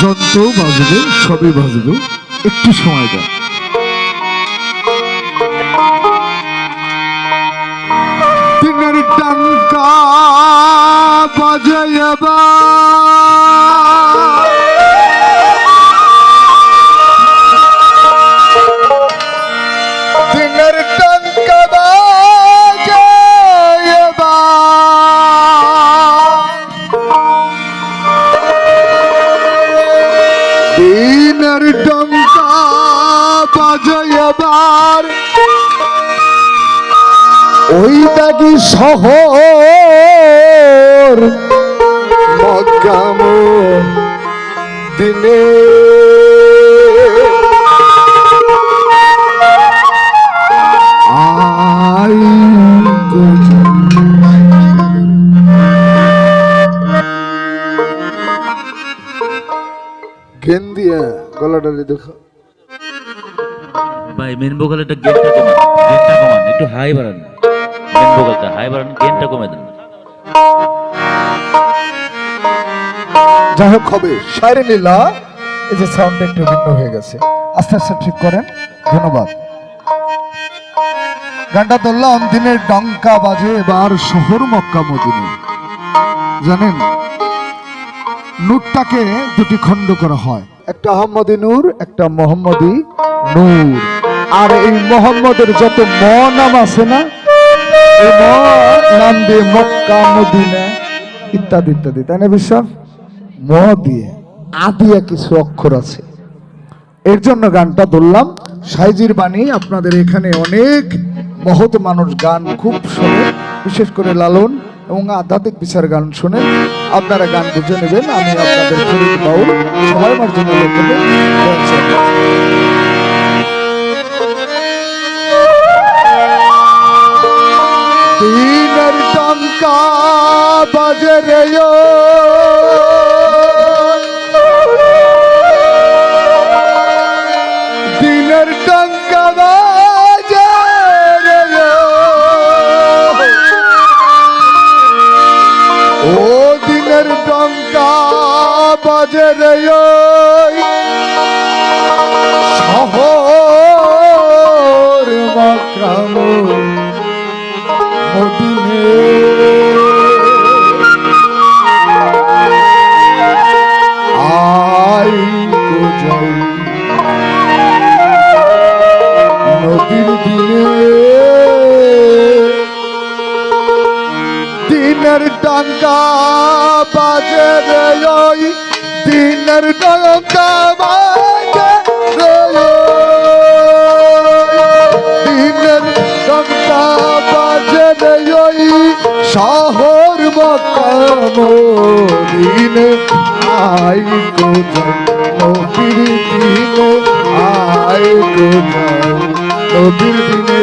যন্ত্র বাজবে, সবই বাজবে, একটু সময় দেন। দিনের ডাঙ্কা বাজে এবার, দিনের ডাঙ্কা বাজে এবার, দিনের ডাঙ্কা বাজে এবার, ওই দাগি শহর মক্কাম দিনে আই গেন দিয়া গলাটারে দেখো ভাই। মেন ভোকালটা গেনটা কমান, একটু হাই বাড়ান। মেন ভোকালটা হাই বাড়ান, গেনটা কমে দেন। যাই হোক হবে শায়রে লীলা। এই যে সাউন্ডটা একটু ভিন্ন হয়ে গেছে, আস্তে আস্তে ঠিক করেন। ধন্যবাদ। গানটা ধরলাম দিনের ডঙ্কা বাজে এবার শহর মক্কা মদিনা। জানেন নূরটাকে দুটি খণ্ড করা হয়, একটা আহমদী নূর, একটা মোহাম্মদী নূর। আর এই মোহাম্মদের যত ম নাম আছে না, এই ম নাম দিয়ে মক্কা মদিনা ইত্যাদি ইত্যাদি, তাই না বিশ্বাস? ম দিয়ে আদিয়া কিছু অক্ষর আছে, এর জন্য গানটা ধরলাম। সাইজির বাণী। আপনাদের এখানে অনেক মহৎ মানুষ গান খুব শোনে, বিশেষ করে লালন এবং আধ্যাত্মিক বিচার গান শোনেন। আপনারা গান বুঝে নেবেন। আমি আপনাদের ফরিদ বাউল, সবাই আমার জন্য লেখেন। দিনের ডঙ্কা বাজে রে, দিনের ডঙ্কা বাজে রে, ও দিনের ডঙ্কা বাজে রে, শহর মক্কাম মদিনে আই গো যাই নদীর দিনে, দিনের ডাঙ্কা বাজে রে, দিনের ডাঙ্কা বাজে রে, দিনের ডাঙ্কা বাজে রে, শহর মক্কা মদিনে আই গো যাই নবীর দিনে, আই গো যাই নবীর দিনে।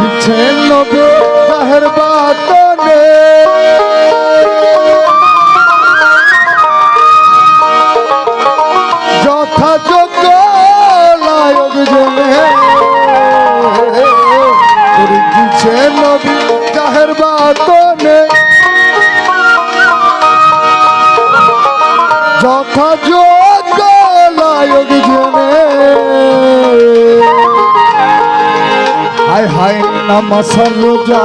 দিচ্ছে নবী জাহের বাতনে, যথাযোগ্য লায়ক জনে, দিচ্ছে নবী জাহের বাতনে, যথাযোগ্য লায়ক জনে, হায় হায় নামাজ রোজা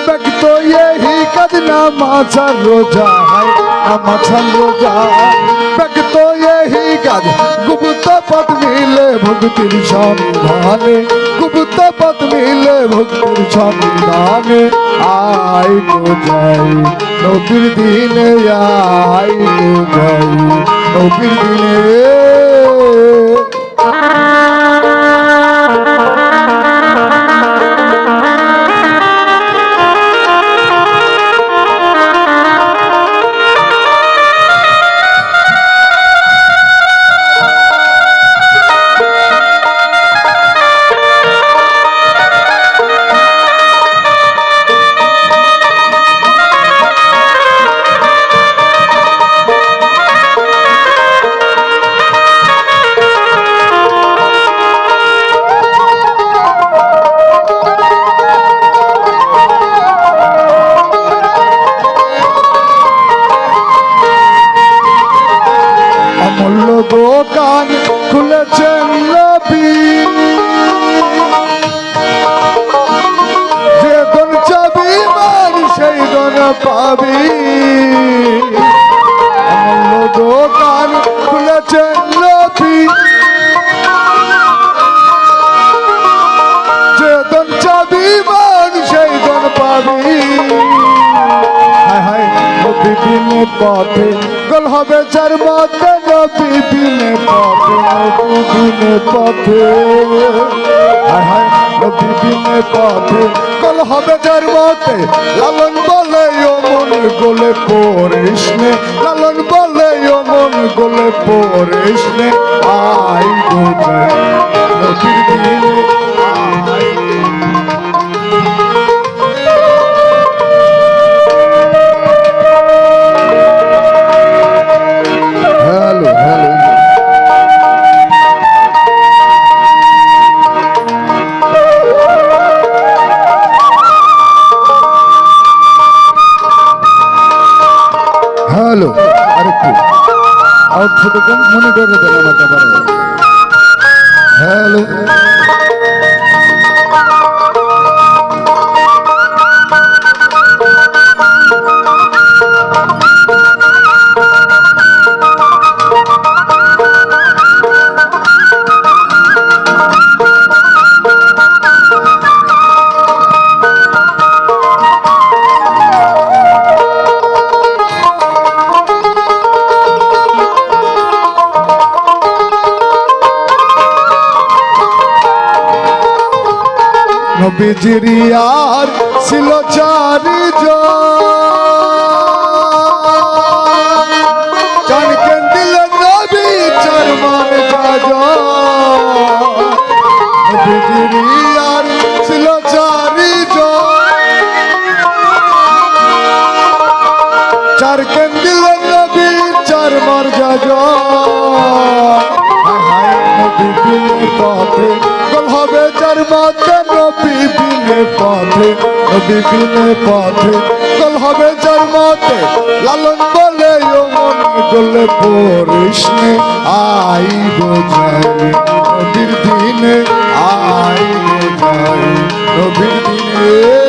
तो यही कद नमाज रोजा है नमाज रोजा तो यही कद गुप्त पद मिले भक्तिर संधाने गुप्त पद मिले भक्तिर संधाने आई तो जाई नबीर दिने आई तो जाई नबीर दिने দোকান খুলেছেন নবী যে দন চাবি মার সেই দন পাবি অমূল্য দোকান খুলেছেন নবী যে দন চাবি মার সেই দন পাবি হায় হায় নবী বিনে পথে গল হবে যার মতে নবী বিনে পথে নবী বিনে পথে হায় হায় নবী বিনে পথে গল হবে যার মতে লালন বলে ও মন গোলে পড়িস নে লালন বলে ও মন গোলে পড়িস নে আই গো যাই নবীর দিনে আই হ্যালো আরেকটু আউটপুট কম মনিটরে দেন আমাকে আবার হ্যালো নবীজির আর ছিল চার কেন দিলেন নবী চার মান নবীজির আর ছিল চার কেন দিলেন নবী চার মার নবী বিনে পথে গল হবে যার মতে নবী বিনে পথে নবী বিনে পথে গল হবে যার মতে লালন বলে ও মন গলে পড়িস নে আই গো যাই নবীর দিনে আই গো যাই নবীর দিনে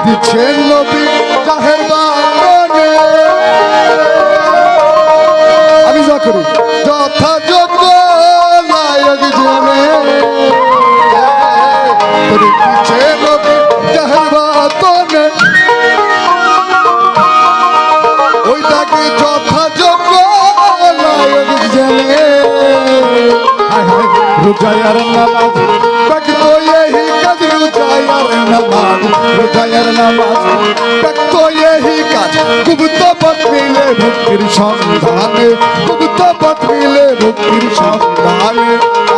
দিচ্ছেন নবী জাহের বাগানে আমি যা করি যথাযোগ্য নায়ক জেনে দিচ্ছেন নবী জাহের বাগানে ওইটাকে যথাযোগ্য নায়ক জেনে হায় হায় রোজায়ার নামাজ বাকি তো এই কাজ রোজায়ার নামাজ রোজায়ার নামাজ ব্যক্ত এই কাজ গুপ্ত পথ মিলে ভক্তির সন্ধানে গুপ্ত পথ মিলে ভক্তির সন্ধানে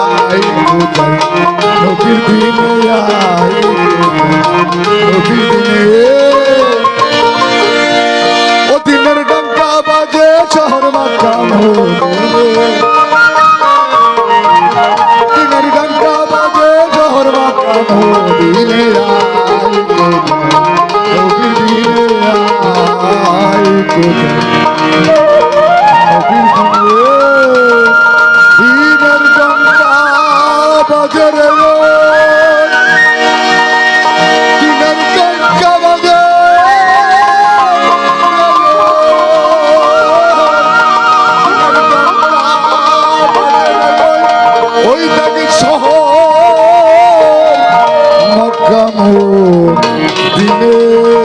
আই বুঝাই নবীর দিনে আই নবীর দিনে ও দিনের ডঙ্কা বাজে শহর মাথা দিনের ডঙ্কা বাজে শহর মাথা দিনে দিনের ডঙ্কা বাজে রে দিনের ডঙ্কা বাজে ওই নাকি শহর মক্কা দিনে